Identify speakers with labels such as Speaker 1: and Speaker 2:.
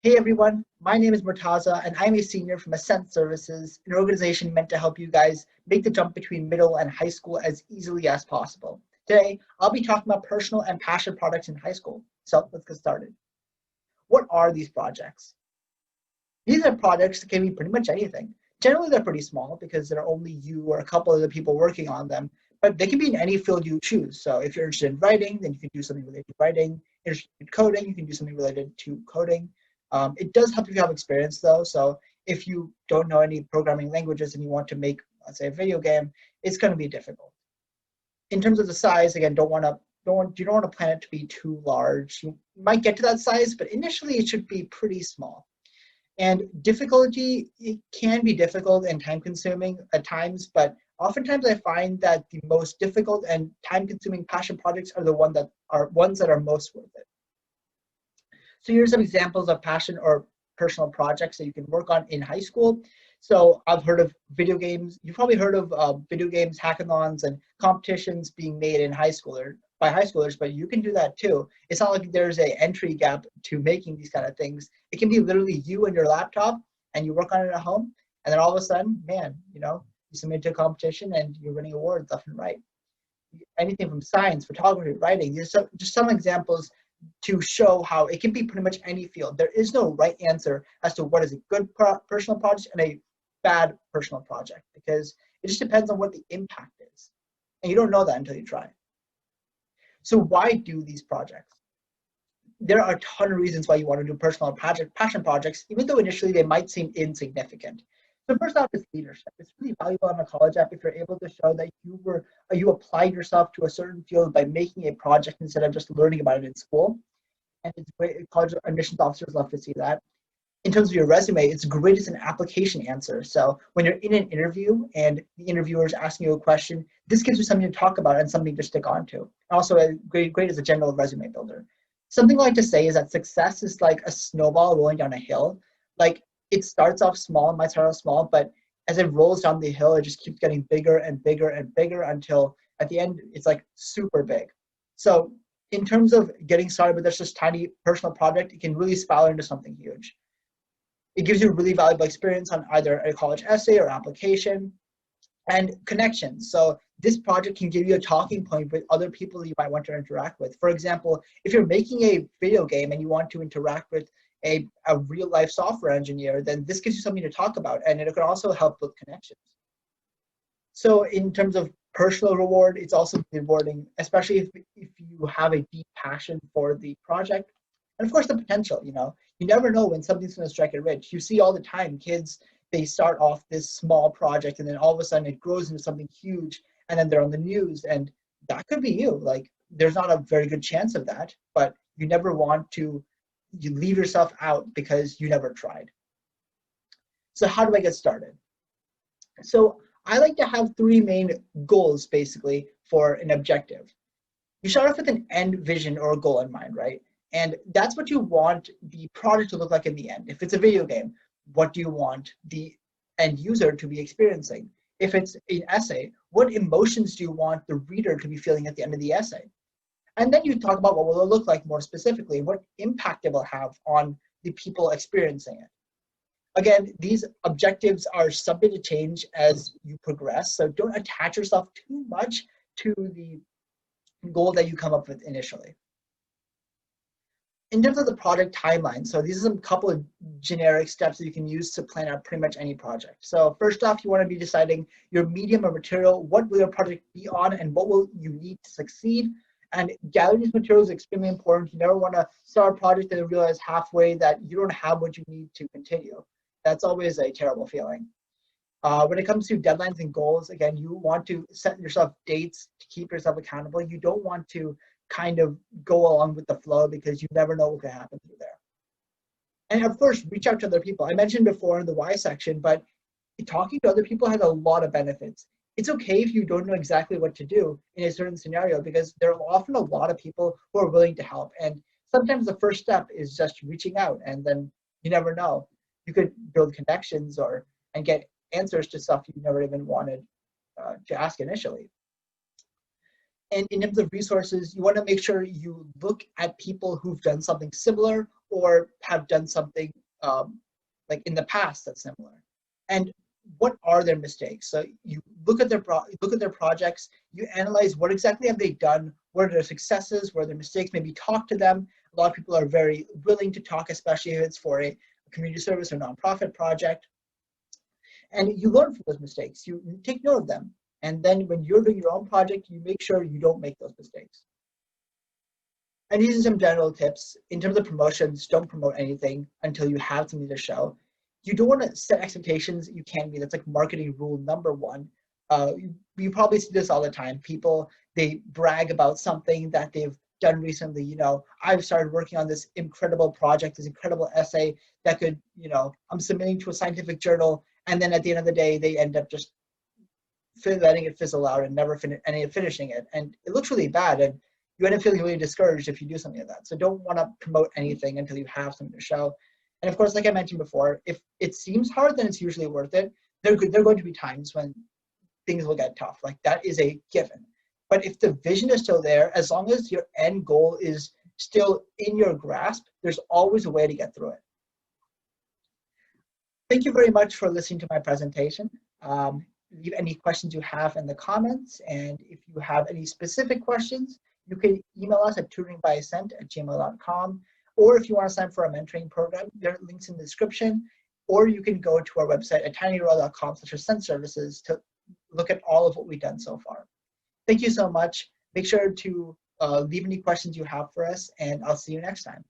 Speaker 1: Hey everyone, my name is Murtaza and I'm a senior from Ascent Services, an organization meant to help you guys make the jump between middle and high school as easily as possible. Today, I'll be talking about personal and passion projects in high school. So let's get started. What are these projects? These are projects that can be pretty much anything. Generally, they're pretty small because there are only you or a couple of the people working on them, but they can be in any field you choose. So if you're interested in writing, then you can do something related to writing. Interested in coding, you can do something related to coding. It does help if you have experience though. So if you don't know any programming languages and you want to make, let's say, a video game, it's going to be difficult. In terms of the size, again, you don't want to plan it to be too large. You might get to that size, but initially it should be pretty small. And difficulty, it can be difficult and time consuming at times, but oftentimes I find that the most difficult and time consuming passion projects are the ones that are most worth it. So here's some examples of passion or personal projects that you can work on in high school. So I've heard of video games. You've probably heard of video games, hackathons, and competitions being made in high school or by high schoolers, but you can do that too. It's not like there's a entry gap to making these kind of things. It can be literally you and your laptop and you work on it at home. And then all of a sudden, man, you submit to a competition and you're winning awards left and right. Anything from science, photography, writing, just some examples to show how it can be pretty much any field. There is no right answer as to what is a good personal project and a bad personal project because it just depends on what the impact is. And you don't know that until you try. So why do these projects? There are a ton of reasons why you want to do personal passion projects, even though initially they might seem insignificant. So first off is leadership. It's really valuable on a college app if you're able to show that you applied yourself to a certain field by making a project instead of just learning about it in school. And it's great. College admissions officers love to see that. In terms of your resume, it's great as an application answer. So when you're in an interview and the interviewer is asking you a question, this gives you something to talk about and something to stick on to. Also, great as a general resume builder. Something I like to say is that success is like a snowball rolling down a hill. Like it starts off small, might start off small, but as it rolls down the hill, it just keeps getting bigger and bigger and bigger until at the end, it's like super big. So in terms of getting started with this tiny personal project, it can really spiral into something huge. It gives you really valuable experience on either a college essay or application and connections. So this project can give you a talking point with other people you might want to interact with. For example, if you're making a video game and you want to interact with a real life software engineer, then this gives you something to talk about and it can also help build connections. So in terms of personal reward, it's also rewarding, especially if you have a deep passion for the project. And of course the potential, you never know when something's going to strike it rich. You see all the time kids, they start off this small project and then all of a sudden it grows into something huge and then they're on the news and that could be you. Like there's not a very good chance of that, but you never want to leave yourself out because you never tried. So how do I get started? So I like to have three main goals basically for an objective. You start off with an end vision or a goal in mind, right? And that's what you want the product to look like in the end. If it's a video game, what do you want the end user to be experiencing? If it's an essay, what emotions do you want the reader to be feeling at the end of the essay? And then you talk about what will it look like more specifically, what impact it will have on the people experiencing it. Again, these objectives are subject to change as you progress, so don't attach yourself too much to the goal that you come up with initially. In terms of the project timeline, so these are some couple of generic steps that you can use to plan out pretty much any project. So first off, you want to be deciding your medium or material, what will your project be on and what will you need to succeed. And gathering these materials is extremely important. You never want to start a project and realize halfway that you don't have what you need to continue. That's always a terrible feeling. When it comes to deadlines and goals, again, you want to set yourself dates to keep yourself accountable. You don't want to kind of go along with the flow because you never know what can happen through there. And of course, reach out to other people. I mentioned before in the why section, but talking to other people has a lot of benefits. It's okay if you don't know exactly what to do in a certain scenario because there are often a lot of people who are willing to help. And sometimes the first step is just reaching out and then you never know. You could build connections and get answers to stuff you never even wanted to ask initially. And in terms of resources, you want to make sure you look at people who've done something similar or have done something like in the past that's similar. And what are their mistakes? So you look at their projects, you analyze what exactly have they done, what are their successes, what are their mistakes, maybe talk to them. A lot of people are very willing to talk, especially if it's for a community service or nonprofit project. And you learn from those mistakes, you take note of them. And then when you're doing your own project, you make sure you don't make those mistakes. And these are some general tips. In terms of promotions, don't promote anything until you have something to show. You don't want to set expectations you can't meet. That's like marketing rule number one. You probably see this all the time. People, they brag about something that they've done recently. You know, I've started working on this incredible project, this incredible essay that could, you know, I'm submitting to a scientific journal. And then at the end of the day, they end up just letting it fizzle out and never finishing it. And it looks really bad. And you end up feeling really discouraged if you do something like that. So don't want to promote anything until you have something to show. And of course, like I mentioned before, if it seems hard, then it's usually worth it. There are going to be times when things will get tough. Like that is a given. But if the vision is still there, as long as your end goal is still in your grasp, there's always a way to get through it. Thank you very much for listening to my presentation. Leave any questions you have in the comments. And if you have any specific questions, you can email us at tutoringbyascent@gmail.com. Or if you want to sign up for our mentoring program, there are links in the description. Or you can go to our website at tinyurl.com/Ascent Services to look at all of what we've done so far. Thank you so much. Make sure to leave any questions you have for us, and I'll see you next time.